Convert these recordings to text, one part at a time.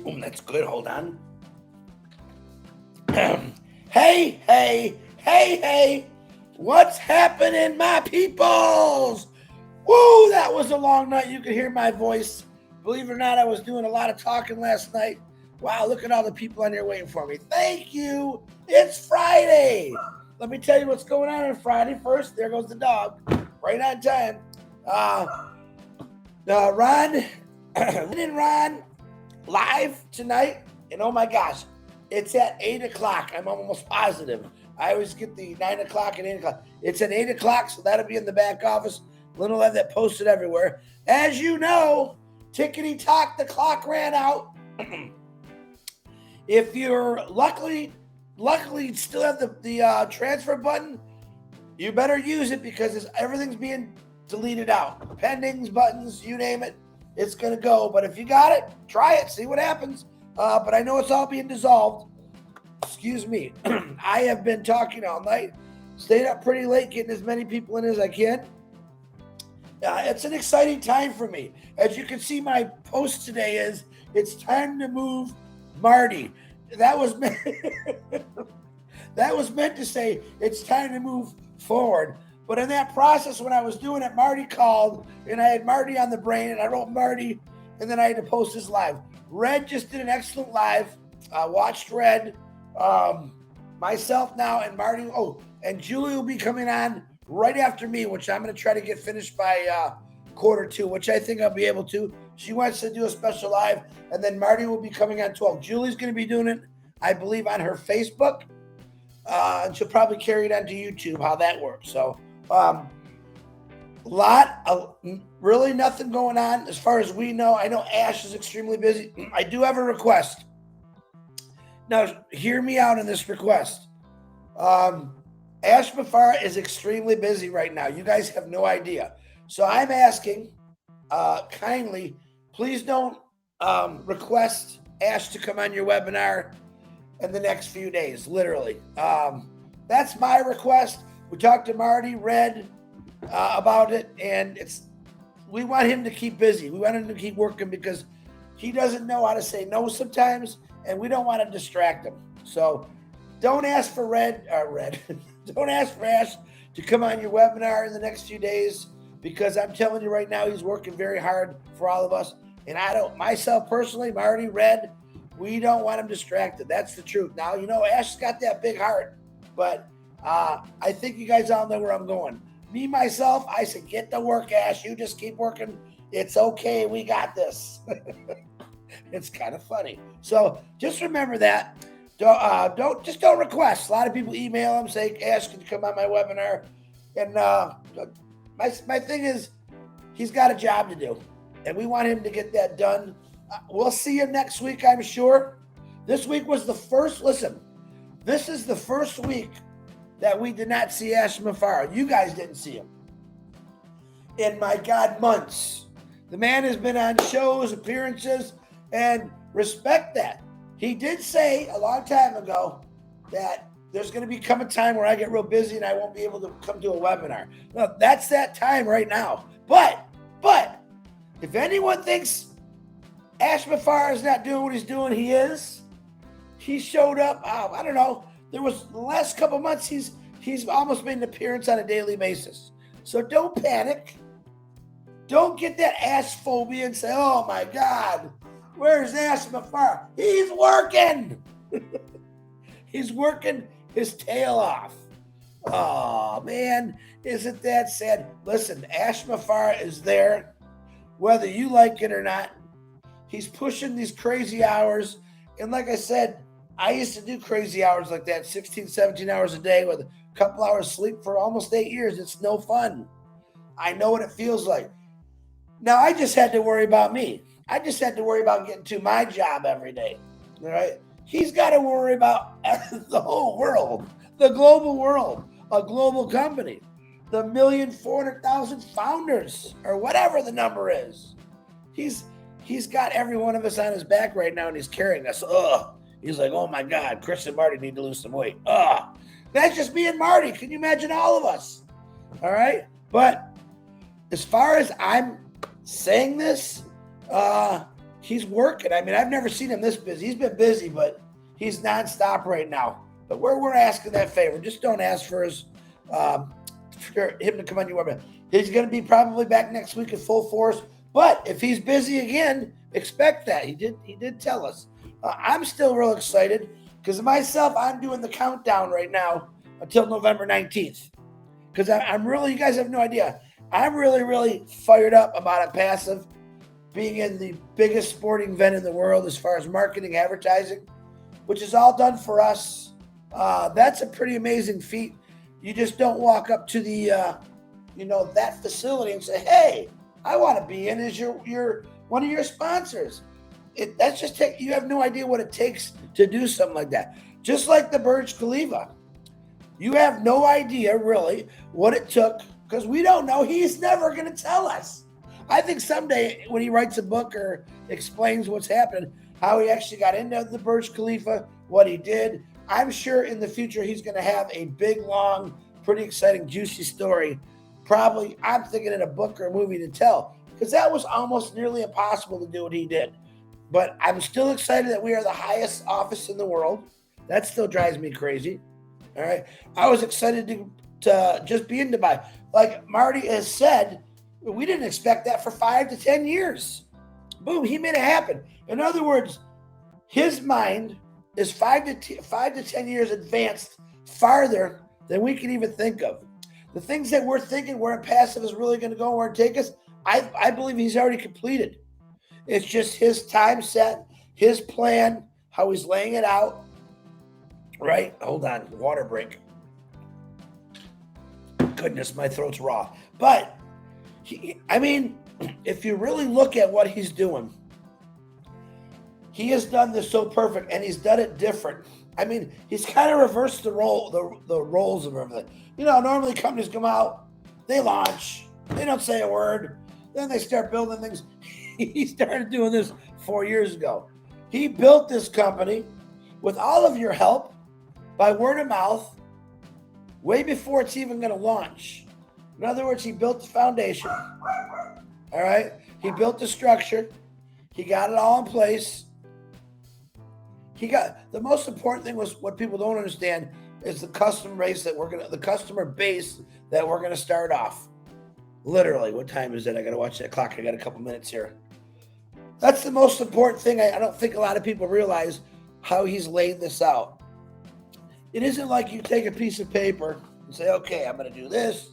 That's good. Hold on. Hey. What's happening, my peoples? Woo, that was a long night. You could hear my voice. Believe it or not, I was doing a lot of talking last night. Wow, look at all the people on here waiting for me. Thank you. It's Friday. Let me tell you what's going on Friday. First, there goes the dog. Right on time. Ron and Ron live tonight. And oh my gosh, it's at 8 o'clock. I'm almost positive. I always get the 9 o'clock and 8 o'clock. It's at 8 o'clock, so that'll be in the back office. Lynn will have that posted everywhere. As you know, tickety-tock, the clock ran out. If you're luckily still have the transfer button, you better use it because everything's being deleted out. Pendings, buttons, you name it, it's going to go. But if you got it, try it, see what happens. But I know it's all being dissolved. Excuse me. I have been talking all night, stayed up pretty late, getting as many people in as I can. It's an exciting time for me. As you can see, my post today is, it's time to move Marty. That was meant, that was meant to say, it's time to move forward. But in that process, when I was doing it, Marty called, and I had Marty on the brain, and I wrote Marty, and then I had to post this live. Red just did an excellent live. Watched Red. Myself now and Marty. Oh, and Julie will be coming on right after me, which I'm going to try to get finished by quarter 2, which I think I'll be able to. She wants to do a special live, and then Marty will be coming on 12. Julie's going to be doing it, I believe, on her Facebook, and she'll probably carry it onto YouTube, how that works. So, really nothing going on as far as we know. I know Ash is extremely busy. I do have a request. Now, hear me out on this request. Ash Mafara is extremely busy right now. You guys have no idea. So I'm asking, kindly, please don't request Ash to come on your webinar in the next few days, literally. That's my request. We talked to Marty, Red, about it, and we want him to keep busy. We want him to keep working because he doesn't know how to say no sometimes, and we don't want to distract him. So don't ask for don't ask for Ash to come on your webinar in the next few days, because I'm telling you right now, he's working very hard for all of us. And I don't, myself personally, Marty, Red, we don't want him distracted. That's the truth. Now, you know, Ash's got that big heart, but I think you guys all know where I'm going. Me, myself, I said, get to work, Ash. You just keep working. It's okay. We got this. It's kind of funny. So just remember that. Don't request. A lot of people email him saying, Ash, can you come on my webinar? And my thing is, he's got a job to do, and we want him to get that done. We'll see him next week, I'm sure. This week was the first. Listen, this is the first week that we did not see Ash Mafara. You guys didn't see him in, my God, months. The man has been on shows, appearances, and respect that. He did say a long time ago that there's going to become a time where I get real busy and I won't be able to come to a webinar. Well, that's that time right now. But if anyone thinks Ash Mafara is not doing what he's doing, he is. He showed up. I don't know. There was the last couple months. He's almost made an appearance on a daily basis. So don't panic. Don't get that Ash phobia and say, "Oh my God, where's Ash Mafara?" He's working. He's working his tail off. Oh man, isn't that sad? Listen, Ash Mafara is there, whether you like it or not. He's pushing these crazy hours, and like I said, I used to do crazy hours like that, 16, 17 hours a day with a couple hours sleep for almost 8 years. It's no fun. I know what it feels like. Now, I just had to worry about me. I just had to worry about getting to my job every day. All right? He's got to worry about the whole world, the global world, a global company, the 1,400,000 founders, or whatever the number is. He's got every one of us on his back right now, and he's carrying us. He's like, oh my God, Chris and Marty need to lose some weight. That's just me and Marty. Can you imagine all of us? All right? But as far as I'm saying this, he's working. I mean, I've never seen him this busy. He's been busy, but he's nonstop right now. But we're asking that favor. Just don't ask for for him to come on your webinar. He's going to be probably back next week at full force. But if he's busy again, expect that. He did tell us. I'm still real excited because myself, I'm doing the countdown right now until November 19th. Because I'm really, you guys have no idea. I'm really, really fired up about Onpassive being in the biggest sporting event in the world as far as marketing, advertising, which is all done for us. That's a pretty amazing feat. You just don't walk up to the, that facility and say, "Hey, I want to be in as your one of your sponsors." You have no idea what it takes to do something like that. Just like the Burj Khalifa. You have no idea really what it took because we don't know. He's never going to tell us. I think someday when he writes a book or explains what's happened, how he actually got into the Burj Khalifa, what he did, I'm sure in the future he's going to have a big, long, pretty exciting, juicy story. Probably, I'm thinking in a book or a movie to tell because that was almost nearly impossible to do what he did. But I'm still excited that we are the highest office in the world. That still drives me crazy. All right. I was excited to just be in Dubai. Like Marty has said, we didn't expect that for 5 to 10 years. Boom, he made it happen. In other words, his mind is 5 to 10 years advanced farther than we can even think of. The things that we're thinking where Onpassive is really going to go, where it take us, I believe he's already completed. It's just his time set, his plan, how he's laying it out. Right? Hold on. Water break. Goodness, my throat's raw. But, if you really look at what he's doing, he has done this so perfect, and he's done it different. He's kind of reversed the roles of everything. Normally companies come out, they launch, they don't say a word, then they start building things. He started doing this 4 years ago. He built this company with all of your help by word of mouth way before it's even going to launch. In other words, he built the foundation. All right? He built the structure. He got it all in place. The most important thing was what people don't understand is the customer base that we're going to start off. Literally, what time is it? I got to watch that clock. I got a couple minutes here. That's the most important thing. I don't think a lot of people realize how he's laid this out. It isn't like you take a piece of paper and say, "Okay, I'm going to do this."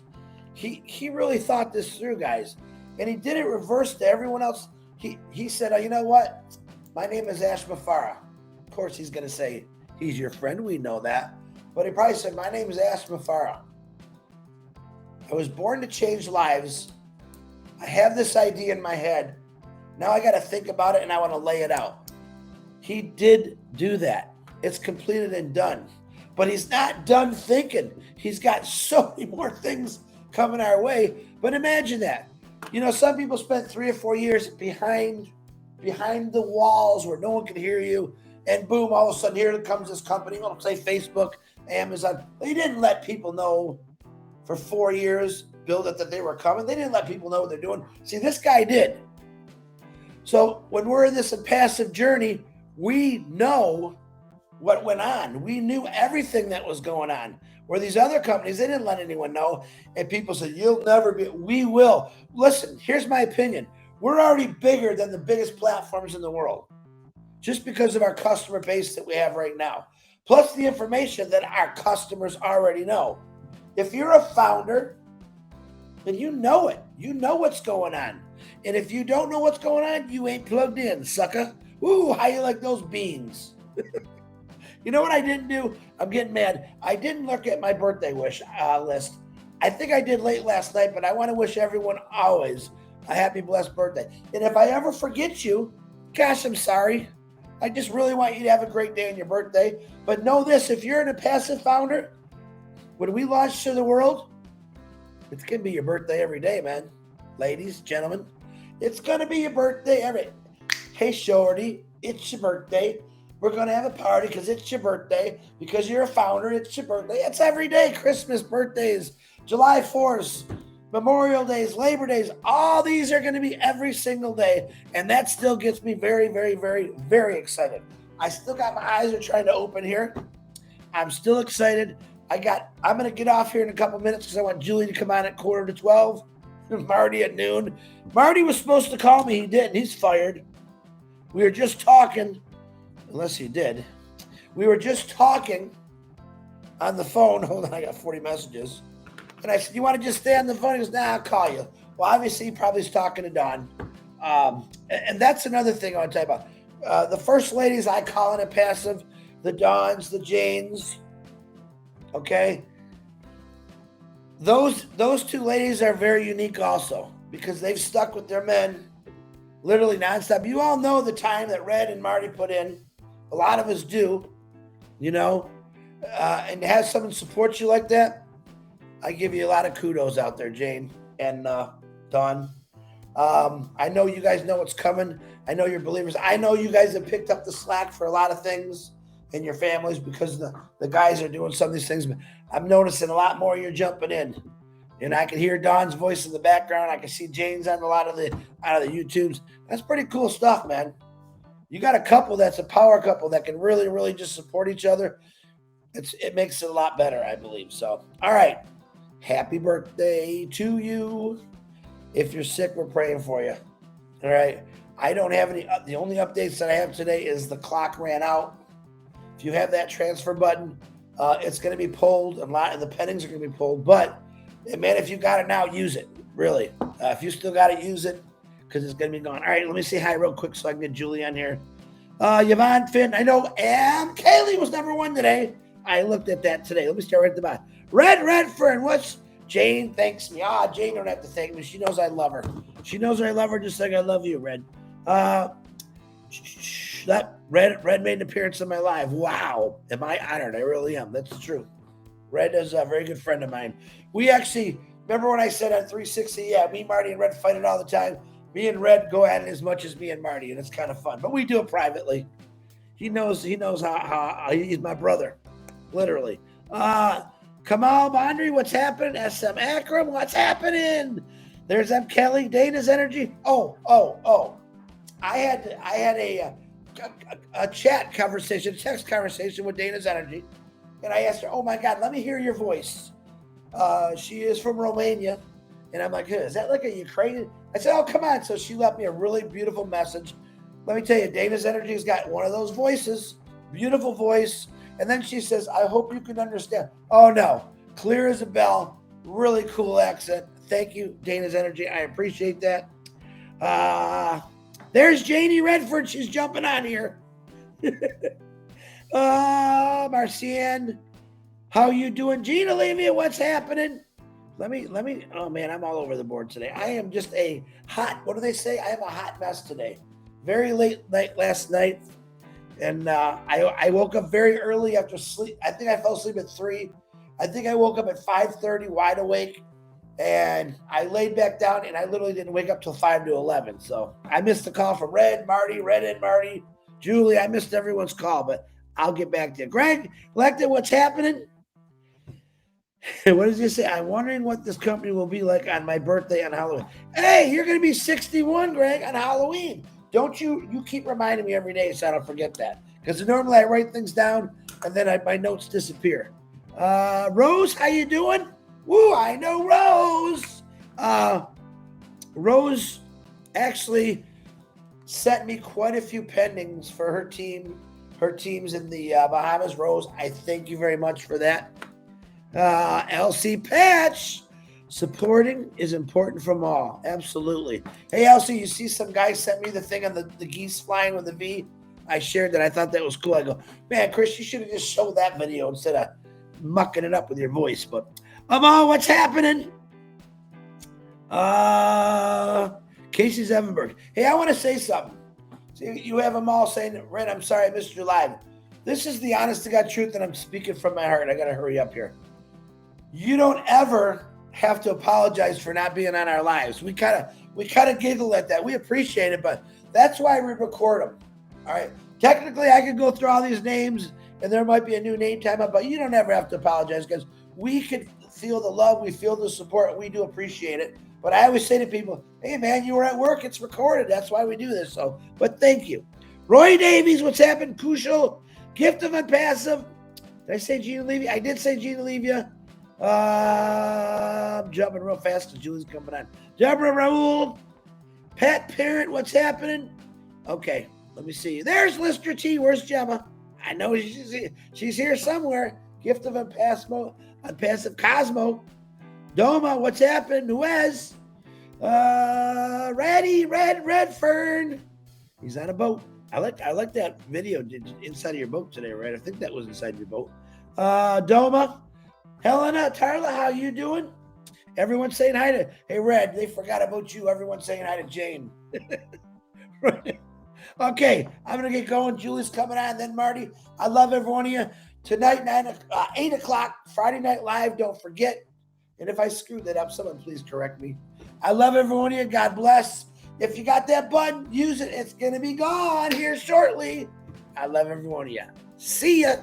He really thought this through, guys. And he did it reverse to everyone else. He said, "Oh, you know what? My name is Ash Mafara." Of course, he's going to say he's your friend. We know that. But he probably said, "My name is Ash Mafara. I was born to change lives. I have this idea in my head. Now I got to think about it and I want to lay it out." He did do that. It's completed and done. But he's not done thinking. He's got so many more things coming our way. But imagine that. Some people spent 3 or 4 years behind the walls where no one can hear you. And boom, all of a sudden here comes this company. Let's say Facebook, Amazon. They didn't let people know for 4 years, build it, that they were coming. They didn't let people know what they're doing. See, this guy did. So when we're in this Onpassive journey, we know what went on. We knew everything that was going on. Where these other companies, they didn't let anyone know. And people said, "You'll never be." We will. Listen, here's my opinion. We're already bigger than the biggest platforms in the world. Just because of our customer base that we have right now. Plus the information that our customers already know. If you're a founder, then you know it. You know what's going on. And if you don't know what's going on, you ain't plugged in, sucker. Ooh, how you like those beans? You know what I didn't do? I'm getting mad. I didn't look at my birthday wish list. I think I did late last night, but I want to wish everyone always a happy, blessed birthday. And if I ever forget you, gosh, I'm sorry. I just really want you to have a great day on your birthday. But know this, if you're an Onpassive founder, when we launch to the world, it's going to be your birthday every day, man. Ladies, gentlemen, it's going to be your birthday every. Hey, shorty, it's your birthday. We're going to have a party because it's your birthday. Because you're a founder, it's your birthday. It's every day. Christmas, birthdays, July 4th, Memorial Days, Labor Days, all these are going to be every single day. And that still gets me very, very, very, very excited. I still got my eyes are trying to open here. I'm still excited. I'm going to get off here in a couple minutes because I want Julie to come on at 11:45. Marty at noon. Marty was supposed to call me. He didn't. He's fired. We were just talking, unless he did. We were just talking on the phone. Hold on, I got 40 messages. And I said, you want to just stay on the phone? He goes, nah, I'll call you. Well, obviously, he probably is talking to Dawn. And that's another thing I want to tell you about. The first ladies I call in Onpassive, the Dawns, the Janes, okay? Those two ladies are very unique also because they've stuck with their men literally nonstop. You all know the time that Red and Marty put in. A lot of us do, you know, and to have someone support you like that, I give you a lot of kudos out there, Jane and Dawn. I know you guys know what's coming. I know you're believers. I know you guys have picked up the slack for a lot of things in your families because the guys are doing some of these things. But I'm noticing a lot more you're jumping in. And I can hear Dawn's voice in the background. I can see Jane's on a lot of the YouTubes. That's pretty cool stuff, man. You got a couple that's a power couple that can really, really just support each other. It makes it a lot better, I believe. So, all right. Happy birthday to you. If you're sick, we're praying for you. All right. I don't have any. The only updates that I have today is the clock ran out. If you have that transfer button, it's going to be pulled. A lot of the pendings are going to be pulled. But, man, if you got it now, use it. Really. If you still got to use it, because it's going to be gone. All right. Let me say hi real quick so I can get Julie on here. Yvonne, Finn. I know Kaylee was number one today. I looked at that today. Let me start right at the bottom. Redfern, what's Jane thanks me. Jane don't have to thank me. She knows I love her. She knows I love her just like I love you, Red. That Red made an appearance in my live. Wow. Am I honored? I really am. That's the truth. Red is a very good friend of mine. We actually, remember when I said on 360, yeah, me, Marty, and Red fight it all the time. Me and Red go at it as much as me and Marty, and it's kind of fun. But we do it privately. He knows how he's my brother. Literally. Kamal Bondry, what's happening? SM Akram, what's happening? There's M. Kelly, Dana's Energy. Oh. I had a chat conversation, a text conversation with Dana's Energy. And I asked her, oh my God, let me hear your voice. She is from Romania. And I'm like, is that like a Ukrainian? I said, oh, come on. So she left me a really beautiful message. Let me tell you, Dana's Energy has got one of those voices, beautiful voice. And then she says, I hope you can understand. Oh, no. Clear as a bell. Really cool accent. Thank you, Dana's Energy. I appreciate that. There's Janie Redford. She's jumping on here. Marcian. How you doing? Gina Levia, what's happening? Let me, oh man, I'm all over the board today. I am just what do they say? I am a hot mess today. Very late night last night. And I woke up very early after sleep. I think I fell asleep at 3. I think I woke up at 5:30 wide awake. And I laid back down and I literally didn't wake up till 5 to 11. So I missed the call from Red and Marty, Julie. I missed everyone's call, but I'll get back to you. Greg, Lecter, what's happening? What does he say? I'm wondering what this company will be like on my birthday on Halloween. Hey, you're going to be 61, Greg, on Halloween. Don't you keep reminding me every day so I don't forget that. Because normally I write things down and then my notes disappear. Rose, how you doing? Woo, I know Rose. Rose actually sent me quite a few pendings for her teams in the Bahamas. Rose, I thank you very much for that. LC Patch, supporting is important from all. Absolutely. Hey, LC, you see some guy sent me the thing on the geese flying with the V? I shared that. I thought that was cool. I go, man, Chris, you should have just showed that video instead of mucking it up with your voice. But Amal, what's happening? Casey Zevenberg. Hey, I want to say something. See, you have them all saying, Red, I'm sorry I missed your live. This is the honest to God truth, and I'm speaking from my heart. I got to hurry up here. You don't ever have to apologize for not being on our lives. We kind of giggle at that. We appreciate it, but that's why we record them. All right. Technically, I could go through all these names, and there might be a new name time up, but you don't ever have to apologize because we could feel the love. We feel the support. We do appreciate it. But I always say to people, hey, man, you were at work. It's recorded. That's why we do this. So, but thank you. Roy Davies, what's happened? Kushal, Gift of Onpassive. Did I say Gina Levy? I did say Gina Levy. I'm jumping real fast because Julie's coming on. Deborah Raoul, Pat Parent, what's happening? Okay, let me see. There's Lister T. Where's Gemma? I know she's here somewhere. Gift of Onpassive Cosmo. Doma, what's happening? Nuez. Red Fern. He's on a boat. I like that video inside of your boat today, right? I think that was inside your boat. Doma. Helena, Tarla, how you doing? Everyone's saying hi to, hey, Red, they forgot about you. Everyone's saying hi to Jane. Okay, I'm going to get going. Julie's coming on, then Marty. I love every one of you. Tonight, 8 o'clock, Friday Night Live. Don't forget. And if I screwed that up, someone please correct me. I love every one of you. God bless. If you got that button, use it. It's going to be gone here shortly. I love every one of you. See ya.